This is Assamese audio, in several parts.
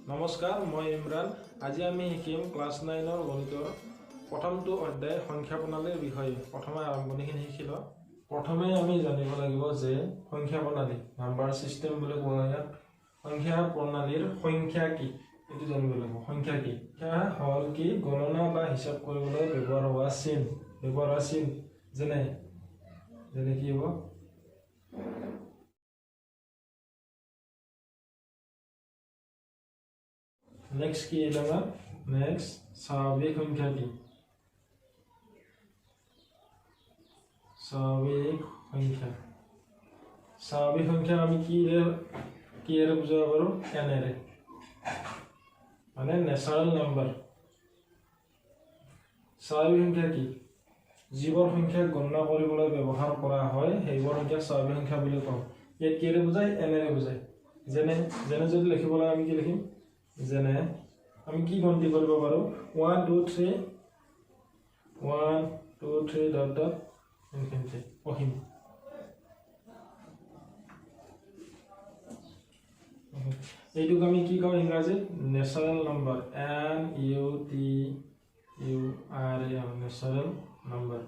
নমস্কাৰ, মই ইমৰান। আজি আমি শিকিম ক্লাছ 9ৰ গণিতৰ প্ৰথমটো অধ্যায় সংখ্যা প্ৰণালীৰ বিষয়ে। প্ৰথমে আৰম্ভণিখিনি শিকি লওঁ। প্ৰথমে আমি জানিব লাগিব যে সংখ্যা প্ৰণালী নাম্বাৰ ছিষ্টেম বুলি কোৱা হয়। সংখ্যা প্ৰণালীৰ সংখ্যা কি এইটো জানিব লাগিব। সংখ্যা কি? সংখ্যা হ'ল কি গণনা বা হিচাপ কৰিবলৈ ব্যৱহাৰ হোৱা চিন। যেনে কি হ'ব? নেক্সট কি এলাকা? নেক্সট স্বাভাৱিক সংখ্যা কি? স্বাভাৱিক সংখ্যা আমি কিৰে বুজাব পাৰোঁ? এনেৰে, মানে নেচাৰেল নাম্বাৰ। স্বাভাৱিক সংখ্যা কি? যিবোৰ সংখ্যাক গণনা কৰিবলৈ ব্যৱহাৰ কৰা হয় সেইবোৰ সংখ্যাক স্বাভাৱিক সংখ্যা বুলি কওঁ। ইয়াত কিৰে বুজায়? এনেৰে বুজায়। যেনে যদি লিখিব লাগে আমি কি লিখিম? যেনে আমি কি গণতি কৰিব পাৰোঁ? 1 2 3 ইনফিনিটি অসীম। এইটোক আমি কি কওঁ ইংৰাজীত? Natural number. NUTURAL natural number.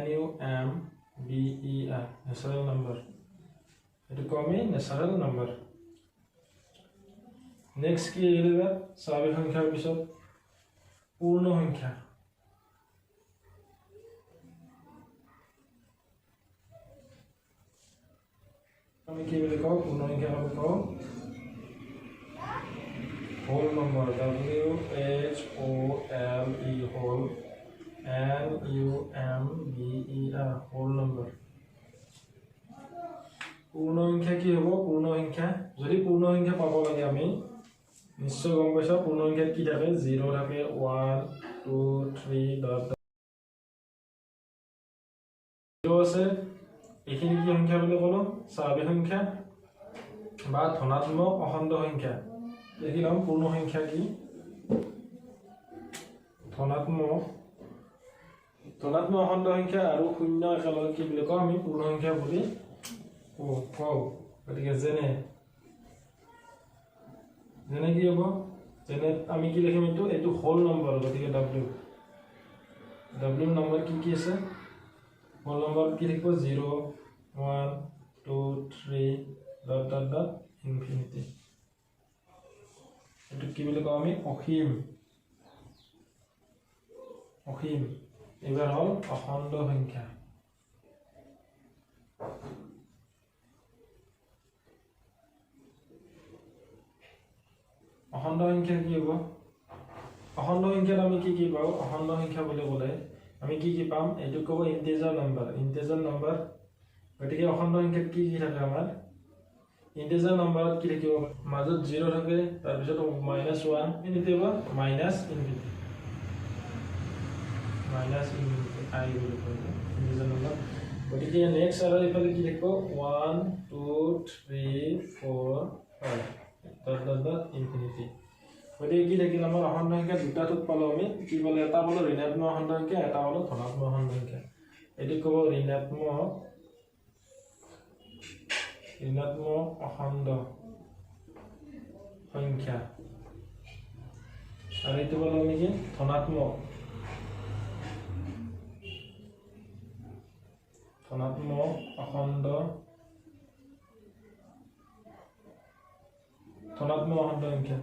NUMBER natural number. এইটোক আমি নেচাৰেল নাম্বাৰ। নেক্সট কি আহিলে? স্বাভাৱিক সংখ্যাৰ পিছত পূৰ্ণ সংখ্যা। আমি কি বুলি কওঁ? পূৰ্ণ সংখ্যা আমি কওঁ whole number. WHOLE whole. NUMBER whole number. পূৰ্ণ সংখ্যা কি হ'ব? পূৰ্ণ সংখ্যা যদি পূৰ্ণ সংখ্যা পাব লাগে আমি নিশ্চয় গম পাইছা পূৰ্ণ সংখ্যাত কি থাকে? 0 থাকে, 1 2 3 0 আছে। এইখিনি কি সংখ্যা বুলি ক'লো? স্বাভাৱিক সংখ্যা বা ধনাত্মক অখণ্ড সংখ্যা। দেখি লম পূৰ্ণ সংখ্যা কি? ধনাত্মক অখণ্ড সংখ্যা আৰু শূন্য একেলগে কি বুলি কওঁ? আমি পূৰ্ণ সংখ্যা বুলি কওঁ। গতিকে যেনে কি হ'ব? যেনে আমি কি লিখিম? এইটো হোল নম্বৰ। গতিকে W নম্বৰ কি আছে? হোল নম্বৰ কি লিখিব? 0 1 2 3 ইনফিনিটি। এইটো কি বুলি কওঁ আমি? অসীম। এইবাৰ হ'ল অখণ্ড সংখ্যা। অখণ্ড সংখ্যা কি হ'ব? অখণ্ড সংখ্যাত আমি কি পাওঁ? অখণ্ড সংখ্যা বুলি ক'লে আমি কি পাম? এইটো ক'ব ইন্টিজাৰ নাম্বাৰ। গতিকে অখণ্ড সংখ্যাত কি থাকে আমাৰ? ইন্টিজাৰ নাম্বাৰত কি থাকিব? মাজত 0 থাকে, তাৰপিছত -1 ইনফিনিটি বা মাইনাছ ইনফিনিটি। আই বুলি কয় ইন্টিজাৰ নাম্বাৰ। গতিকে নেক্সট আৰু এইফালে কি থাকিব? 1 2 3 4 5 ইনফিনিটি। গতিকে কি থাকিল আমাৰ? অখণ্ড সংখ্যা দুটা ঠোক পালোঁ আমি। কি পালোঁ? এটা পালোঁ ঋণাত্মক অখণ্ড সংখ্যা, এটা পালোঁ ধনাত্মক অখণ্ড সংখ্যা। এইটো ক'ব ঋণাত্মক অখণ্ড সংখ্যা। আৰু এইটো পালোঁ আমি কি? ধনাত্মক অখণ্ড সংখ্যা।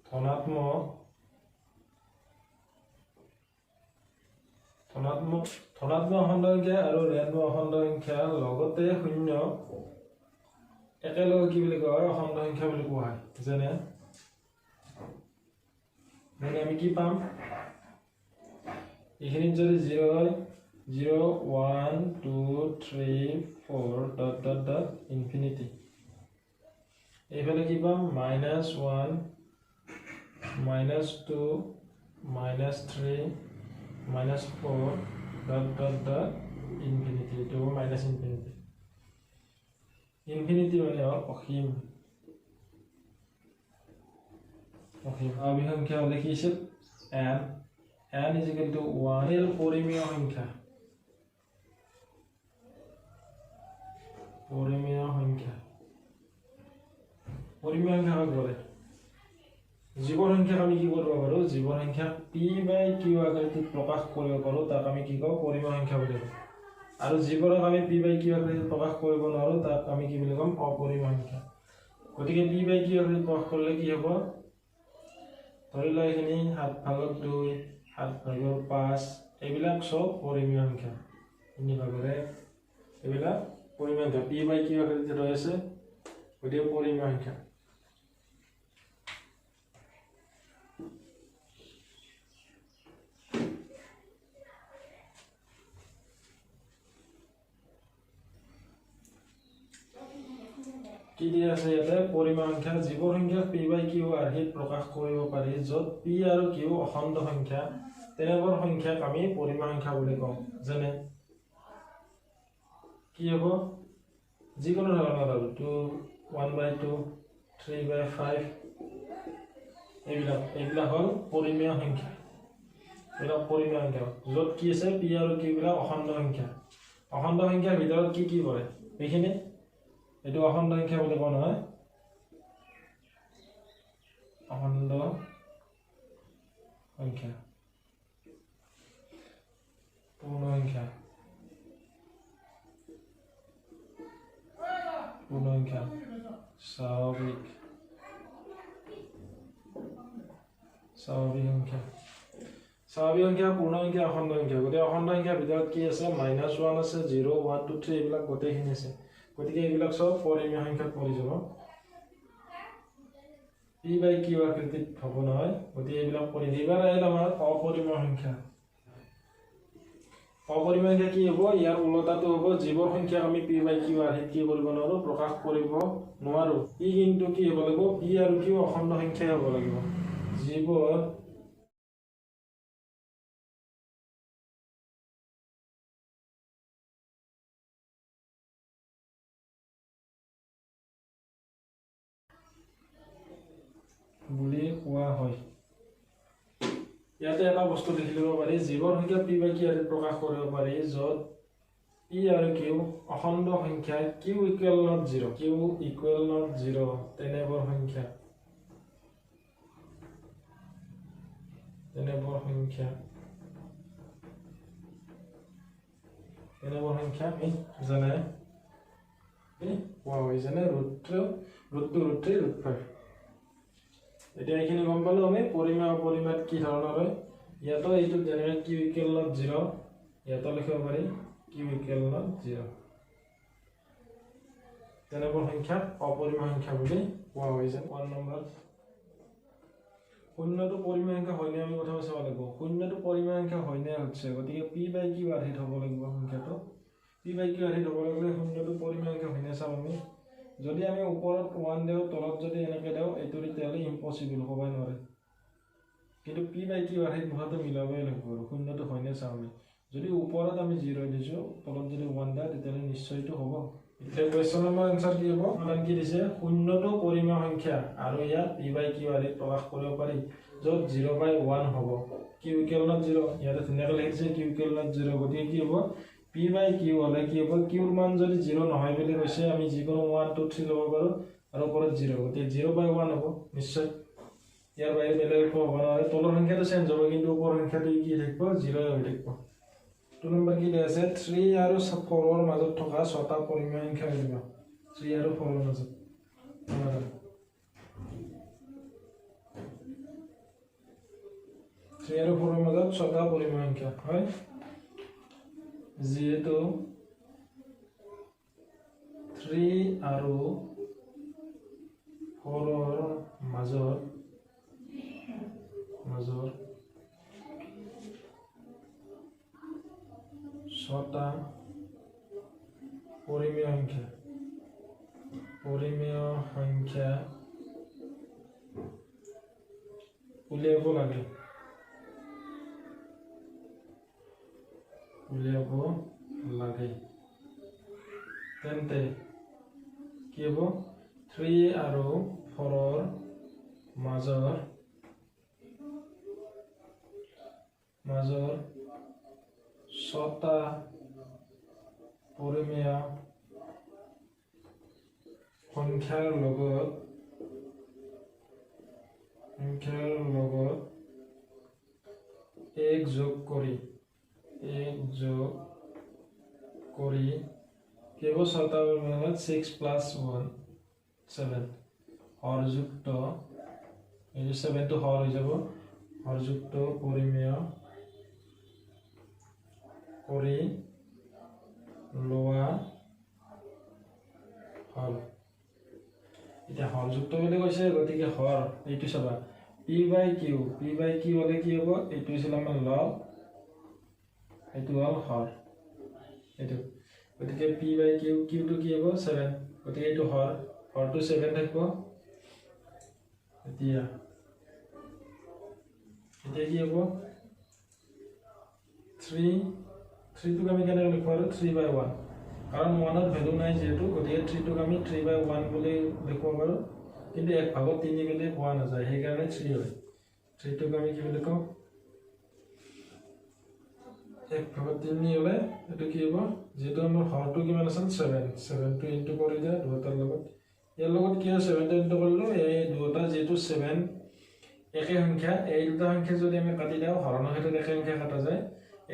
ধনাত্মক অখণ্ড সংখ্যা আৰু ঋণাত্মক অখণ্ড সংখ্যা লগতে শূন্য একেলগে কি বুলি কোৱা হয়? অখণ্ড সংখ্যা বুলি কোৱা হয়। যেনে আমি কি পাম? এইখিনিত যদি 0 হয় 0 1 2 3 4 ইনফিনিটি। এইফালে কি পাম? -1 -2 -3 -4 ইনফিনিটি। এইটো মাইনাছ ইনফিনিটি। ইনফিনিটি মানে হ'ল অসীম। স্বাভাৱিক সংখ্যা হ'লে কি আছিল? n is equal to 1 পৰিমেয় সংখ্যা। পৰিমেয় সংখ্যা কাক বলে? জীৱৰ সংখ্যাক আমি কি কৰিব পাৰোঁ জীৱৰ সংখ্যাক p/q আকৃতিত প্ৰকাশ কৰিব পাৰোঁ তাক আমি কি কওঁ পৰিমেয় সংখ্যা বুলি কওঁ আৰু যিবোৰক আমি p/q আকৃতিত প্ৰকাশ কৰিব নোৱাৰোঁ তাক আমি কি বুলি ক'ম অপৰিমেয় সংখ্যা গতিকে p/q আকৃতিত প্ৰকাশ কৰিলে কি হ'ব ধৰি লোৱা এইখিনি 7/2 7/5 এইবিলাক সব পৰিমেয় সংখ্যা 3/1 এইবিলাক পৰিমেয় সংখ্যা p/q আকৃতিত ৰৈ আছে গতিকে পৰিমেয় সংখ্যা কি দিয়া আছে ইয়াতে পৰিমেয় সংখ্যা জীৱৰ সংখ্যাক p/q আৰ্হিত প্ৰকাশ কৰিব পাৰি য'ত p আৰু q অখণ্ড সংখ্যা তেনেবোৰ সংখ্যাক আমি পৰিমেয় সংখ্যা বুলি কওঁ যেনে কি হ'ব যিকোনো ধৰণৰ আৰু 2 1/2 3/5 এইবিলাক হ'ল পৰিমেয় সংখ্যা এইবিলাক পৰিমেয় সংখ্যা য'ত কি আছে p আৰু q বিলাক অখণ্ড সংখ্যাৰ ভিতৰত কি পৰে এইখিনি এইটো অখণ্ড সংখ্যা বুলি কোৱা নহয় অখণ্ড সংখ্যা পূৰ্ণ সংখ্যা স্বাভাৱিক সংখ্যা পূৰ্ণ সংখ্যা অখণ্ড সংখ্যা গতিকে অখণ্ড সংখ্যাৰ ভিতৰত কি আছে -1 আছে 0 1 2 3 এইবিলাক গোটেইখিনি আছে গতিকে এইবিলাক সব পৰিমেয় সংখ্যাত পৰি যাব p/q আকৃতিত হ'ব নহয় গতিকে এইবিলাক পৰি দিবাৰ আহিল আমাৰ অপৰিমেয় সংখ্যা কি হ'ব ইয়াৰ উল্টাটো হ'ব জীৱৰ সংখ্যাক আমি p/q আৰ্হিত কি কৰিব নোৱাৰো প্ৰকাশ কৰিব নোৱাৰো ই কিন্তু কি হ'ব লাগিব p আৰু q অখণ্ড সংখ্যাই হ'ব লাগিব জীৱৰ বুলি কোৱা হয় ইয়াতে এটা বস্তু লিখি ল'ব পাৰি জীৱৰ সংখ্যা p/q আৰ্হিত প্ৰকাশ কৰিব পাৰি য'ত p আৰু q অখণ্ড সংখ্যা q = 0 তেনেবোৰ সংখ্যা আমি জানে কোৱা হয় যেনে √2 √3 এতিয়া এইখিনি গম পালো আমি পৰিমেয় অপৰিমেয় কি ধৰণৰ হয় ইয়াতো এইটো যেনে q = 0 ইয়াতো লিখিব পাৰি q = 0 তেনেবোৰ সংখ্যা অপৰিমেয় সংখ্যা বুলি কোৱা হয় যে 1 নম্বৰ শূন্যটো পৰিমেয় সংখ্যা হয়নে আমি কথা চাব লাগিব শূন্যটো পৰিমেয় সংখ্যা হয়নে হচ্ছে গতিকে p/q আৰ্হিত হ'ব লাগিব সংখ্যাটো p/q আৰ্হিত হ'ব লাগিলে শূন্যটো পৰিমেয় সংখ্যা হয়নে চাম আমি যদি আমি ওপৰত 1 দেও তলত যদি এনেকৈ দেও এইটো তেতিয়াহ'লে ইম্পসিবল হ'বই নোৱাৰে কিন্তু p/q আৰ্হিত হোৱাটো মিলাবই লাগিব আৰু শূন্যটো হয়নে চাম আমি যদি ওপৰত আমি 0 দিছো তলত যদি 1 দেও তেতিয়াহ'লে নিশ্চয়টো হ'ব এতিয়া কোৱেশ্চন নম্বৰ আনসাৰ কি হ'ব মান কি দিছে শূন্যটো পৰিমেয় সংখ্যা আৰু ইয়াক p/q আৰ্হিত প্ৰকাশ কৰিব পাৰি য'ত 0/1 হ'ব q = 0 ইয়াতে ধুনীয়াকৈ লিখিছে q = 0 গতিকে কি হ'ব p/q হলে কি হ'ব q ৰ মান যদি 0 নহয় বুলি কৈছে আমি যিকোনো 1 2 3 ল'ব পাৰো আৰু ওপৰত 0 গতিকে 0/1 হ'ব নিশ্চয় ইয়াৰ বাহিৰে বেলেগ একো হ'ব নোৱাৰে তলৰ সংখ্যাটো চেঞ্জ হ'ব কিন্তু ওপৰৰ সংখ্যাটো কি থাকিব 0 হৈ থাকিব 2 নম্বৰ কি দিয়া আছে 3 আৰু 4 ৰ মাজত থকা ছটা পৰিমেয় সংখ্যা দিব 3 আৰু 4 ৰ মাজত 3 আৰু 4 ৰ মাজত ছটা পৰিমেয় সংখ্যা হয় যেহেতু 3 আৰু 4 ৰ মাজত ছটা পৰিমেয় সংখ্যা উলিয়াব লাগে তেন্তে কি হ'ব 3 আৰু 4 ৰ মাজৰ ছটা পৰিমেয় সংখ্যাৰ লগত সংখ্যাৰ লগত 1 যোগ কৰি কেৱল 6টা পৰিমাণত 6 + 1 7 হৰযুক্ত এই 7 টো হৰ হৈ যাব হৰযুক্ত পৰিমেয় কৰি লোৱা হল এটা হৰযুক্ত বুলি কৈছে গতিকে হৰ এইটো চাবা p/q হলে কি হ'ব এইটো ছিল আমাৰ লগ এইটো হল হৰ এইটো গতিকে p/q q টো কি হ'ব 7 গতিকে এইটো হৰটো 7 থাকিব এতিয়া কি হ'ব 3 টোক আমি কেনেকৈ লিখিব পাৰো 3/1 কাৰণ 1 ৰ ভ্যালু নাই যেহেতু গতিকে 3 টোক আমি 3/1 বুলি লিখিব পাৰো কিন্তু 1/3 বুলি পোৱা নাযায় সেইকাৰণে 3 হয় 3 টোক আমি কি বুলি কওঁ 1/3 হলে এটো কি হ'ব যেটো আমাৰ হৰটো কিমান আছিল 7 টো ইনটু কৰি দিয়া দুটাৰ লগত ইয়াৰ লগত কি 7 টো ইনটু কৰিলো এই দুটা যেটো 7 একে সংখ্যা এই দুটা সংখ্যা যদি আমি কাটি দাও হৰণৰ ক্ষেত্ৰত একে সংখ্যা কাটা যায়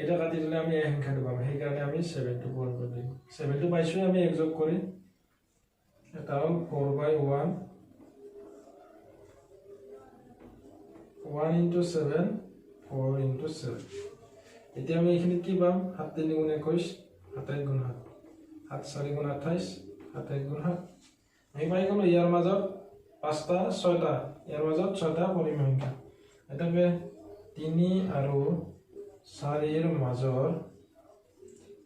এটা কাটি দিলে আমি এই সংখ্যাটো পাম সেইকাৰণে আমি 7 টো পূৰণ কৰি দিম 7 টো পাইছো আমি এক যোগ কৰি এটা হল 4/1 1 * 7 4 * 7 এতিয়া আমি এখানে কি পাম 7 × 3 = 21 27 × 7 7 4 × 28 27 × 7 আমি পাই গলো ইয়াৰ মাজত 5টা 6টা ইয়াৰ মাজত 6টা পৰিমেয় সংখ্যা এটাকে 3 আৰু 4 এৰ মাজৰ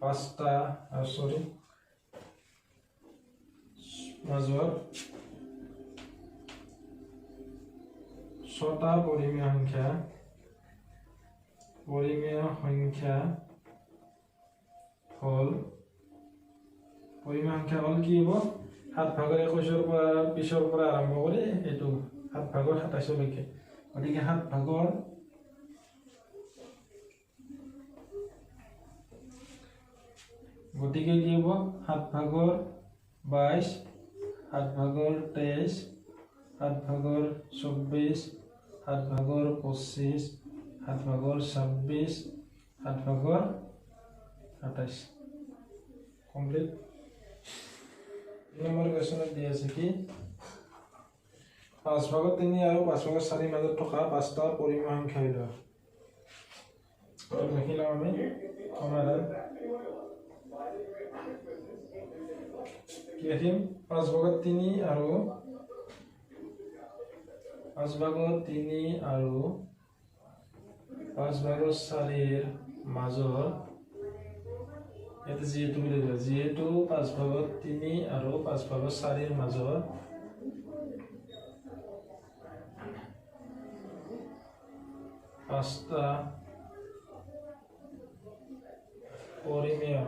5টা মাজৰ 6টা পৰিমেয় সংখ্যা হল কি হ'ব 7/21 পৰা পিছৰ পৰা আৰম্ভ কৰি এটো 7/27 লৈকে গতিকে 7/22 গতিকে কি হ'ব 7/22 7/23 7/24 7/25 7/26 7/28 কমপ্লিট নম্বৰ কোৱেশ্চনত দিয়া আছে কি 5/3 আৰু 5/4 মাজত থকা 5টা পৰিমেয় সংখ্যা উলিওৱা লিখিলাম আমি সমাধান কি লিখিম 5/3 আৰু 5/4 এৰ মাজৰ এটা যেহেতু বুলি দিয়া যেহেতু 5/3 আৰু 5/4 এৰ মাজৰ 5টা পৰিমেয়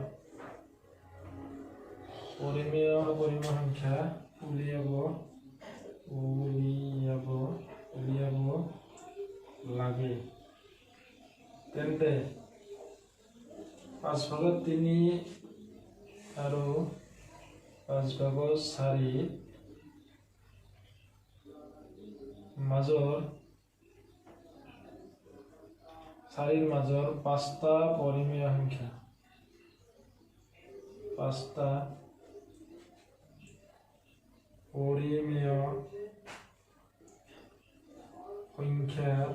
সংখ্যা উলিয়াব লাগে তেন্তে 5/3 আৰু 5/4 মাজৰ 5টা পৰিমেয় সংখ্যা 5টা পৰিমেয় সংখ্যাৰ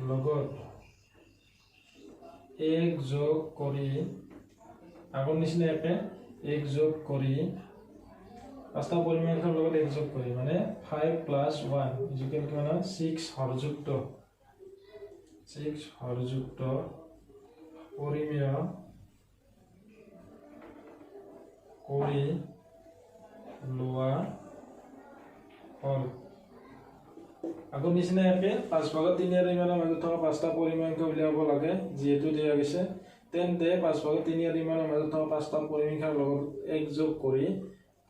লগত 1 যোগ কৰি আগৰ নিচিনা একে 1 যোগ কৰি 5টা পৰিমেয় সংখ্যাৰ লগত 1 যোগ কৰি মানে 5 + 1 কিমান 6 হৰযুক্ত পৰিমেয় কৰি লোৱা হল আগৰ নিচিনা একে 5/3 আৰু ইমানৰ মাজত থকা 5টা পৰিমেয় সংখ্যা উলিয়াব লাগে যেহেতু দিয়া গৈছে তেন্তে 5/3 আৰু ইমানৰ মাজত থকা 5টা পৰিমেয় সংখ্যাৰ লগত 1 যোগ কৰি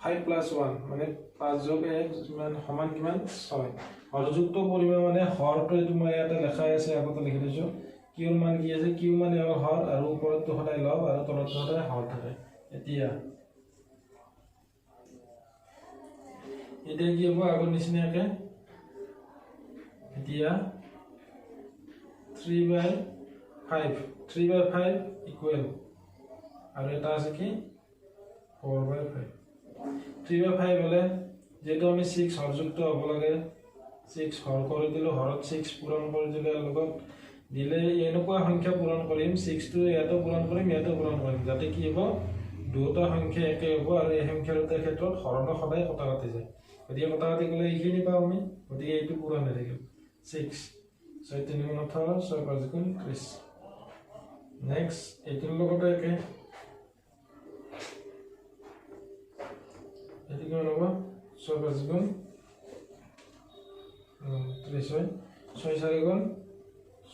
5 + 1 মানে 5 + 1 সমান কিমান 6 হৰযুক্ত পৰিমেয় মানে হৰটো এটো মই এটা লেখাই আছে আগতে লিখি দিছো কিউৰ মান কি আছে কিউ মানে হৰ আৰু ওপৰতো সদায় লব আৰু তলত সদায় হৰ থাকে এতিয়া কি হ'ব আগৰ নিচিনাকে এতিয়া 3/5 ইকুৱেল আৰু এটা আছে কি 4/5 3/5 হলে যেটো আমি 6 হৰযুক্ত হ'ব লাগে 6 হৰ কৰি দিলো হৰত 6 পূৰণ কৰি দিলে লগত দিলে এনেকুৱা সংখ্যা পূৰণ কৰিম 6 টো ইয়াতো পূৰণ কৰিম ইয়াতো পূৰণ কৰিম যাতে কি হ'ব দুটা সংখ্যা একে হ'ব আৰু এই সংখ্যাৰ দুটা ক্ষেত্ৰত হৰণ সদায় কটা কাটি যায় গতিকে কটা কাটি গ'লে এইখিনি পাওঁ আমি গতিকে এইটো পূৰণ হৈ থাকিব 6 6 3 গুণ 18 6 5 গুণ 30 নেক্সট এইটোৰ লগতে একে এটি কিমান হ'ব 6 5 গুণ 30 হয় 6 4 গুণ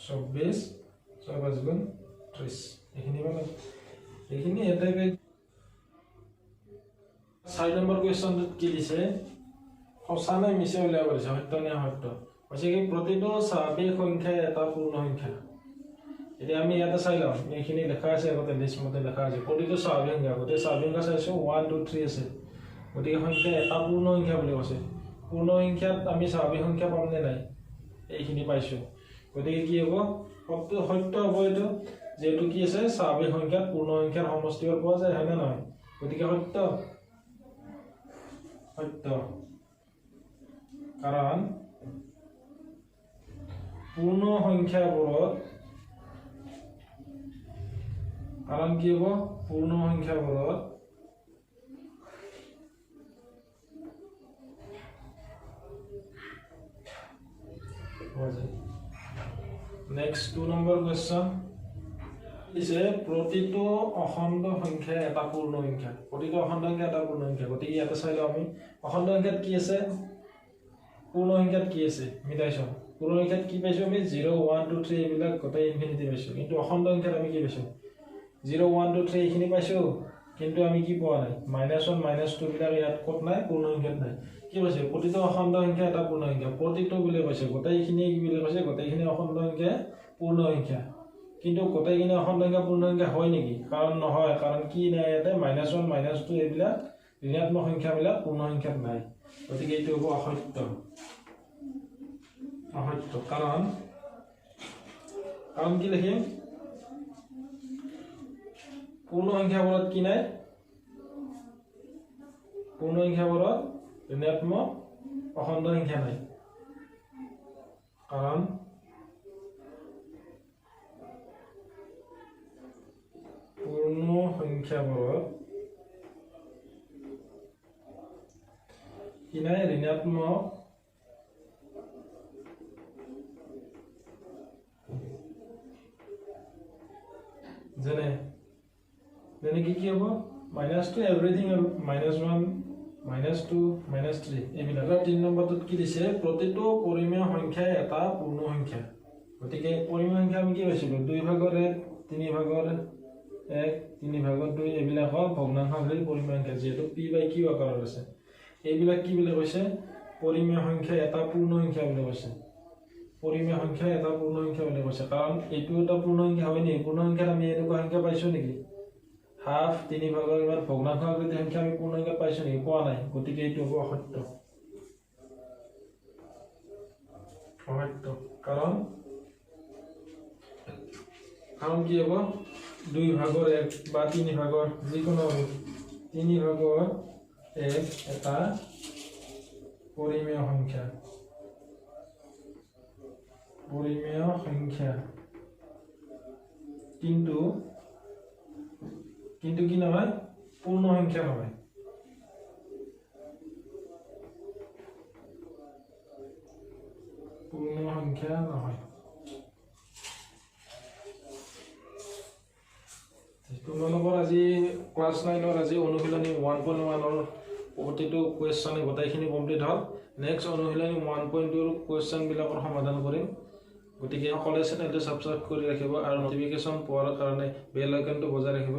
24 6 5 গুণ 30 এইখিনি মানে এইখিনি এটাকে 4 নম্বৰ কোৱেশ্চনটোত কি দিছে সঁচা নে মিছা উলিয়াব দিছে সত্য নে অসত্য কৈছে কি প্ৰতিটো স্বাভাৱিক সংখ্যা এটা পূৰ্ণ সংখ্যা এতিয়া আমি ইয়াতে চাই লওঁ এইখিনি লেখা আছে আগতে লিষ্ট মতে লেখা আছে প্ৰতিটো স্বাভাৱিক সংখ্যা গতিকে স্বাভাৱিক সংখ্যা চাইছো 1 2 3 আছে গতিকে সংখ্যা এটা পূৰ্ণ সংখ্যা বুলি কৈছে পূৰ্ণ সংখ্যাত আমি স্বাভাৱিক সংখ্যা পাম নে নাই এইখিনি পাইছো গতিকে কি হ'ব সত্য হ'ব এইটো যেটো কি আছে স্বাভাৱিক সংখ্যাত পূৰ্ণ সংখ্যাৰ সমষ্টিবোৰ পোৱা যায় হয় না নহয় গতিকে সত্য কাৰণ পূৰ্ণ সংখ্যাবোৰত কাৰণ কি হ'ব পূৰ্ণ সংখ্যাবোৰত নেক্সট 2 নম্বৰ কোৱেশ্চন দিছে প্ৰতিটো অখণ্ড সংখ্যা এটা পূৰ্ণ সংখ্যা প্ৰতিটো অখণ্ড সংখ্যা এটা পূৰ্ণ সংখ্যা গতিকে ইয়াতে চাই লওঁ আমি অখণ্ড সংখ্যাত কি আছে পূৰ্ণ সংখ্যাত কি আছে মিটাইছো পূৰ্ণ সংখ্যাত কি পাইছো আমি 0 1 2 3 এইবিলাক গোটেই ইনফিনিটি পাইছো কিন্তু অখণ্ড সংখ্যাত আমি কি পাইছো 0 1 2 3 এইখিনি পাইছো কিন্তু আমি কি পোৱা নাই -1 -2 বিলাক ইয়াত কত নাই পূৰ্ণ সংখ্যাত নাই কি কৈছে প্ৰতিটো অখণ্ড সংখ্যা এটা পূৰ্ণ সংখ্যা প্ৰতিটো বুলি কৈছে গোটেইখিনি কি বুলি কৈছে গোটেইখিনি অখণ্ড সংখ্যা পূৰ্ণ সংখ্যা কিন্তু গোটেইখিনি অখণ্ড সংখ্যা পূৰ্ণ সংখ্যা হয় নেকি কাৰণ নহয় কাৰণ কি নাই ইয়াতে -1 -2 এইবিলাক ঋণাত্মক সংখ্যাবিলাক পূৰ্ণ সংখ্যাত নাই গতিকে এইটো হ'ব অসত্য কাৰণ কি লিখিম পূৰ্ণ সংখ্যাবোৰত কি নাই পূৰ্ণ সংখ্যাবোৰত ঋণাত্মক অখণ্ড সংখ্যা নাই কাৰণ পূৰ্ণ সংখ্যাবোৰত কি নাই ঋণাত্মক যেনে কি হ'ব -2 এভৰিথিং আৰু -1 -2 -3 এইবিলাক 3 নম্বৰটোত কি দিছে প্ৰতিটো পৰিমেয় সংখ্যা এটা পূৰ্ণ সংখ্যা গতিকে পৰিমেয় সংখ্যা আমি কি পাইছিলো 2 ভাগৰ 1 3 ভাগৰ 1 3 ভাগৰ 2 এইবিলাকৰ ভগ্নাংশ হ'ল পৰিমেয় সংখ্যা যেটো p/q আকাৰত আছে এইবিলাক কি বুলি কৈছে পৰিমেয় সংখ্যা এটা পূৰ্ণ সংখ্যা বুলি কৈছে পৰিমেয় সংখ্যা এটা পূৰ্ণ সংখ্যা বুলি কৈছে কাৰণ এইটো এটা পূৰ্ণ সংখ্যা হয় নি পূৰ্ণ সংখ্যাত আমি এনেকুৱা সংখ্যা পাইছো নেকি হাফ 3 ভাগৰ ইমান ভগ্নাংশ আকৃতিৰ সংখ্যা আমি পূৰ্ণ সংখ্যা পাইছো নেকি পোৱা নাই গতিকে এইটো হ'ব অসত্য কাৰণ কি হ'ব 2 ভাগৰ 1 বা 3 ভাগৰ যিকোনো 3 ভাগৰ 1 এটা পৰিমেয় সংখ্যা কিন্তু কি নহয় পূৰ্ণ সংখ্যা নহয় তোমালোকৰ আজি ক্লাস 9 ৰ আজি অনুশীলনী 1.1 ৰ প্ৰতিটো কোৱেশ্চন গোটেইখিনি কমপ্লিট হ'ল নেক্সট অনুশীলনী 1.2 ৰ কোৱেশ্চন বিলাকৰ সমাধান কৰিম গতিকে সকলোৱে চেনেলটো সাবস্ক্ৰাইব কৰি ৰাখিব আৰু নটিফিকেশন পোৱাৰ কাৰণে বেল আইকনটো বজাই ৰাখিব